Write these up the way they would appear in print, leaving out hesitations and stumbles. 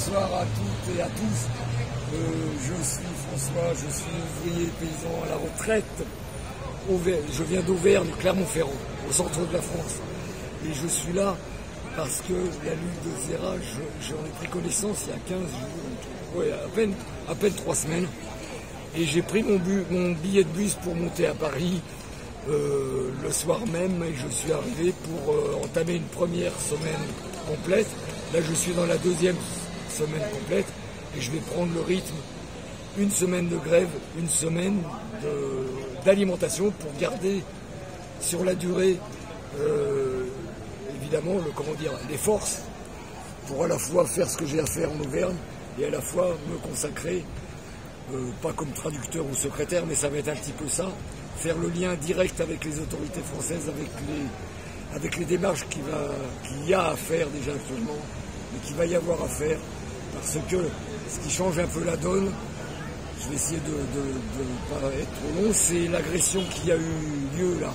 bonsoir à toutes et à tous. Je suis François, je suis ouvrier paysan à la retraite. Je viens d'Auvergne, Clermont-Ferrand, au centre de la France. Et je suis là parce que la lutte de Zera, j'en ai pris connaissance il y a 15 jours, ouais, à peine 3 semaines. Et j'ai pris mon billet de bus pour monter à Paris le soir même, et je suis arrivé pour entamer une première semaine complète. Là, je suis dans la deuxième semaine complète et je vais prendre le rythme. Une semaine de grève, une semaine d'alimentation pour garder sur la durée, évidemment, les forces pour à la fois faire ce que j'ai à faire en Auvergne et à la fois me consacrer, pas comme traducteur ou secrétaire, mais ça va être un petit peu ça, faire le lien direct avec les autorités françaises, avec les démarches qu'il y a à faire déjà actuellement, mais qu'il va y avoir à faire, parce que ce qui change un peu la donne, je vais essayer de ne pas être trop long, c'est l'agression qui a eu lieu là.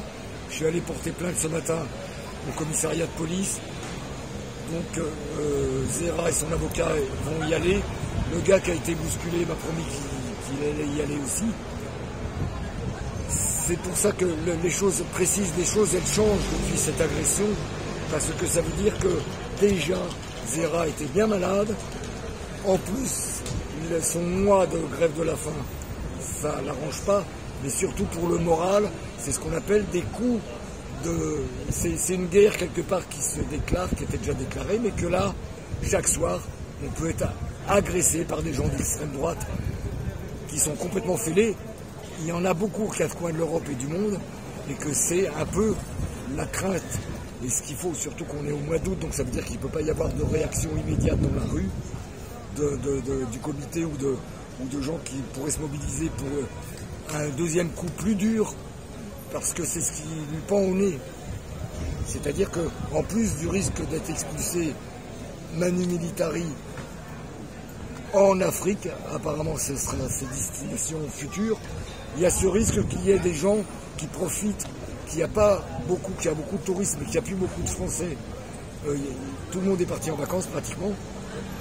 Je suis allé porter plainte ce matin au commissariat de police, donc Zera et son avocat vont y aller. Le gars qui a été bousculé m'a promis qu'il allait y aller aussi. C'est pour ça que les choses précises, les choses, elles changent depuis cette agression, parce que ça veut dire que déjà Zera était bien malade. En plus, son mois de grève de la faim, ça ne l'arrange pas, mais surtout pour le moral, c'est ce qu'on appelle des coups de... C'est une guerre quelque part qui se déclare, qui était déjà déclarée, mais que là, chaque soir, on peut être agressé par des gens d'extrême droite qui sont complètement fêlés. Il y en a beaucoup aux quatre coins de l'Europe et du monde, et que c'est un peu la crainte. Et ce qu'il faut, surtout qu'on est au mois d'août, donc ça veut dire qu'il ne peut pas y avoir de réaction immédiate dans la rue, du comité ou de gens qui pourraient se mobiliser pour un deuxième coup plus dur, parce que c'est ce qui lui pend au nez. C'est-à-dire qu'en plus du risque d'être expulsé manu militari en Afrique, apparemment ce sera ses destinations futures, il y a ce risque qu'il y ait des gens qui profitent, qu'il n'y a pas beaucoup, qu'il y a beaucoup de tourisme, qu'il n'y a plus beaucoup de Français. Tout le monde est parti en vacances pratiquement,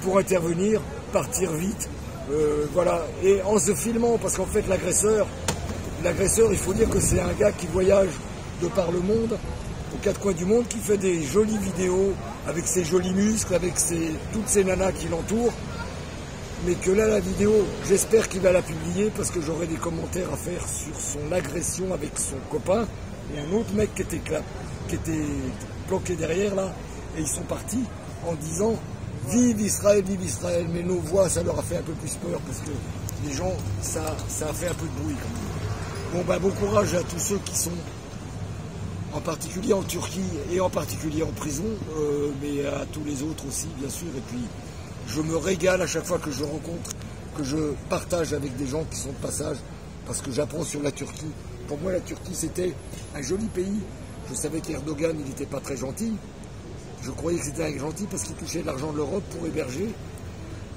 pour intervenir, partir vite, voilà. Et en se filmant, parce qu'en fait l'agresseur, il faut dire que c'est un gars qui voyage de par le monde, aux quatre coins du monde, qui fait des jolies vidéos avec ses jolis muscles, avec toutes ces nanas qui l'entourent. Mais que là, la vidéo, j'espère qu'il va la publier parce que j'aurai des commentaires à faire sur son agression avec son copain et un autre mec qui était planqué derrière là. Et ils sont partis en disant « Vive Israël, vive Israël !» Mais nos voix, ça leur a fait un peu plus peur parce que les gens, ça a fait un peu de bruit quand même. Bon, bon courage à tous ceux qui sont en particulier en Turquie et en particulier en prison, mais à tous les autres aussi, bien sûr. Et puis, je me régale à chaque fois que je rencontre, que je partage avec des gens qui sont de passage, parce que j'apprends sur la Turquie. Pour moi, la Turquie, c'était un joli pays. Je savais qu'Erdogan, il n'était pas très gentil. Je croyais que c'était un gentil parce qu'il touchait de l'argent de l'Europe pour héberger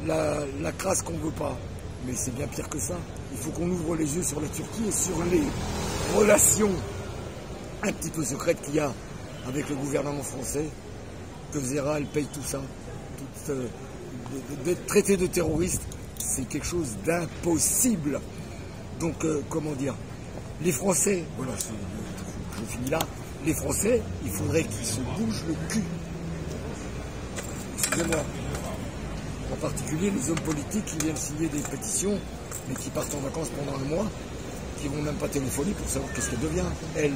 la crasse qu'on ne veut pas. Mais c'est bien pire que ça. Il faut qu'on ouvre les yeux sur la Turquie et sur les relations un petit peu secrètes qu'il y a avec le gouvernement français, que Zera, elle paye tout ça. D'être traité de terroriste, c'est quelque chose d'impossible. Donc, comment dire, les Français, voilà, je finis là, les Français, il faudrait qu'ils se bougent le cul. Excusez-moi. En particulier les hommes politiques qui viennent signer des pétitions, mais qui partent en vacances pendant un mois, qui ne vont même pas téléphoner pour savoir qu'est-ce qu'elle devient, elle.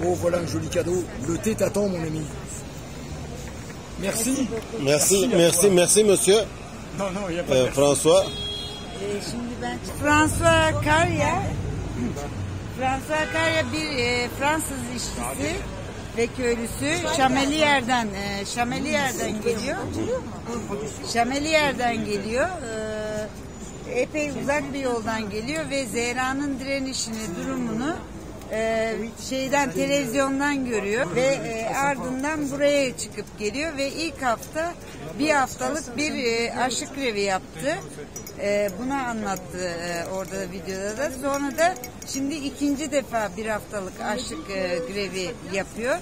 Oh, voilà un joli cadeau. Le thé t'attend, mon ami. Merci. Merci monsieur. Non, il n'y a pas de François. Şimdi ben François Karya. François Karya bir Fransız işçisi ve köylüsü. Şameliyer'den geliyor. Şameliyer'den geliyor. Epey uzak bir yoldan geliyor ve Zera'nın direnişini, durumunu televizyondan görüyor ve ardından buraya çıkıp geliyor ve ilk hafta bir haftalık bir açlık grevi yaptı. Bunu anlattı orada videoda da. Sonra da şimdi ikinci defa bir haftalık açlık grevi yapıyor.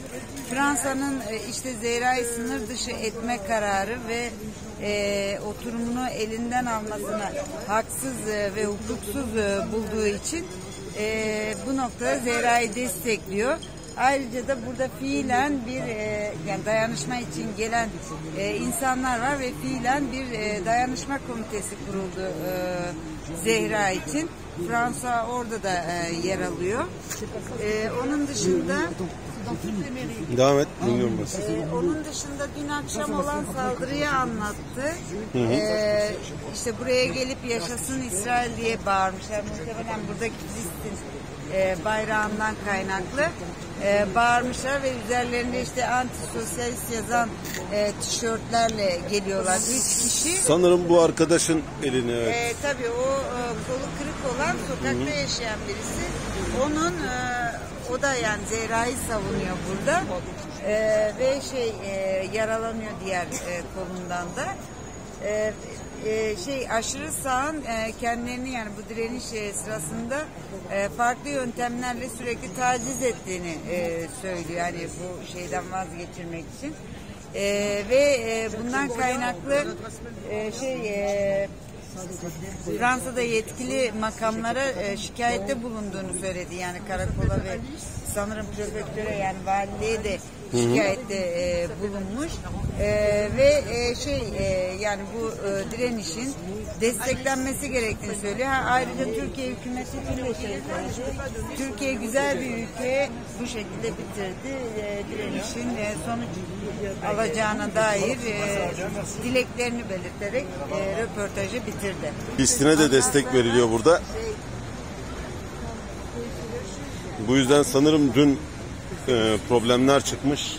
Fransa'nın işte Zera'yı sınır dışı etme kararı ve oturumunu elinden almasına haksız ve hukuksuz bulduğu için bu noktada Zehra'yı destekliyor. Ayrıca da burada fiilen bir yani dayanışma için gelen insanlar var ve fiilen bir dayanışma komitesi kuruldu Zehra için. Fransa orada da yer alıyor. Onun dışında devam et, dinliyorum ben. onun dışında dün akşam olan saldırıyı anlattı. İşte buraya gelip yaşasın İsrail diye bağırmışlar. Muhtemelen buradaki Filistin bayrağından kaynaklı bağırmışlar ve üzerlerinde işte anti-sosyalist yazan tişörtlerle geliyorlar. 3 kişi. Sanırım bu arkadaşın elini. Evet. Tabii o kolu kırık olan sokakta yaşayan birisi. Onun o da yani Zehra'yı savunuyor burada. Ve yaralanıyor diğer kolundan da. Aşırı sağın kendilerini yani bu direniş sırasında farklı yöntemlerle sürekli taciz ettiğini söylüyor. Yani bu şeyden vazgeçirmek için. Ve bundan kaynaklı Fransa'da yetkili makamlara şikayette bulunduğunu söyledi. Yani karakola ve sanırım prefektöre yani valiliğe de şikayette bulunmuş. Yani bu direnişin desteklenmesi gerektiğini söylüyor. Ayrıca Türkiye hükümeti söyledi. Türkiye güzel bir ülke bu şekilde bitirdi. Direnişin sonuç alacağına dair dileklerini belirterek röportajı bitirdi. Filistin'e de destek veriliyor burada. Bu yüzden sanırım dün problemler çıkmış.